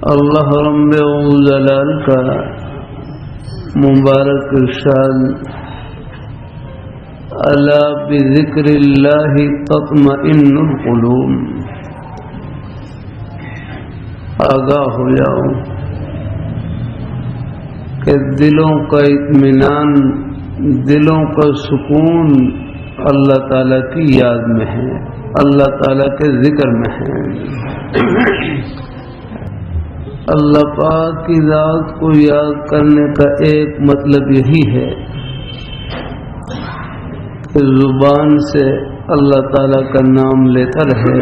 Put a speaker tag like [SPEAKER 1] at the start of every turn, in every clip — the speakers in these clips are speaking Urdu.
[SPEAKER 1] اللہ رب جلال کا مبارک ارشاد الا بذکر اللہ تطمئن القلوب، آگاہ ہو جاؤ کہ دلوں کا اطمینان، دلوں کا سکون اللہ تعالیٰ کی یاد میں ہے، اللہ تعالیٰ کے ذکر میں ہے۔ اللہ پاک کی ذات کو یاد کرنے کا ایک مطلب یہی ہے کہ زبان سے اللہ تعالیٰ کا نام لیتا رہے،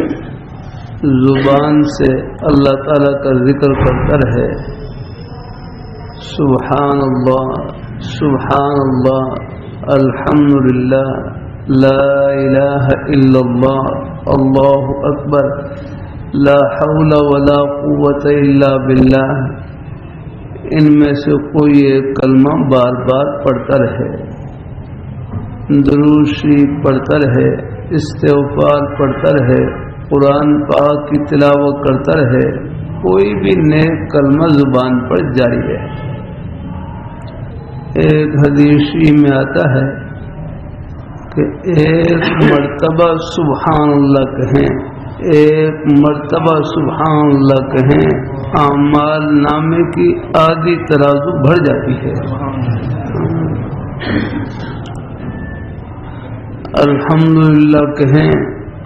[SPEAKER 1] زبان سے اللہ تعالیٰ کا ذکر کرتا رہے۔ سبحان اللہ، سبحان اللہ، الحمدللہ، لا الہ الا اللہ، اللہ اکبر، لا حول ولا قوت الا باللہ، ان میں سے کوئی ایک کلمہ بار بار پڑھتا رہے، درود شریف پڑھتا رہے، استغفار پڑھتا رہے، قرآن پاک کی تلاوت کرتا رہے، کوئی بھی نیک کلمہ زبان پر جاری ہے۔ ایک حدیث میں آتا ہے کہ ایک مرتبہ سبحان اللہ کہیں، ایک مرتبہ سبحان اللہ کہیں، اعمال نامے کی آدھی ترازو بڑھ جاتی ہے۔ الحمدللہ کہیں،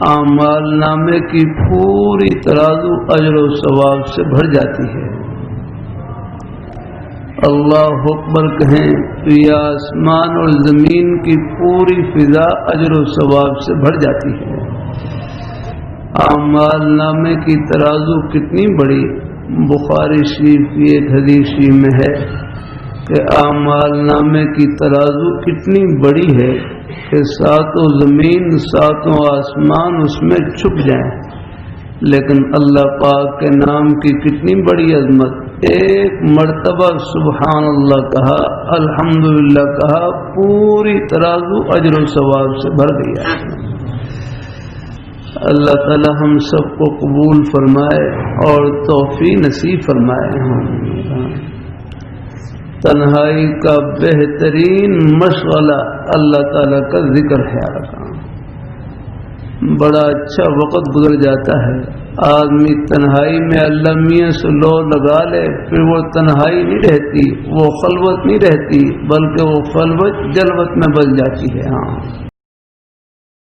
[SPEAKER 1] اعمال نامے کی پوری ترازو اجر و ثواب سے بھر جاتی ہے۔ اللہ اکبر کہیں تو یہ آسمان اور زمین کی پوری فضا اجر و ثواب سے بھر جاتی ہے۔ اعمال نامے کی ترازو کتنی بڑی، بخاری شریف کی ایک حدیث میں ہے کہ اعمال نامے کی ترازو کتنی بڑی ہے کہ ساتوں زمین، ساتوں آسمان اس میں چھپ جائیں، لیکن اللہ پاک کے نام کی کتنی بڑی عظمت، ایک مرتبہ سبحان اللہ کہا، الحمدللہ کہا، پوری ترازو اجر و ثواب سے بھر گیا۔ اللہ تعالی ہم سب کو قبول فرمائے اور توفیق نصیب فرمائے۔ تنہائی کا بہترین مشغلہ اللہ تعالی کا ذکر ہے۔ بڑا اچھا وقت گزر جاتا ہے، آدمی تنہائی میں اللہ میاں سے لو لگا لے، پھر وہ تنہائی نہیں رہتی، وہ خلوت نہیں رہتی، بلکہ وہ خلوت جلوت میں بدل جاتی ہے۔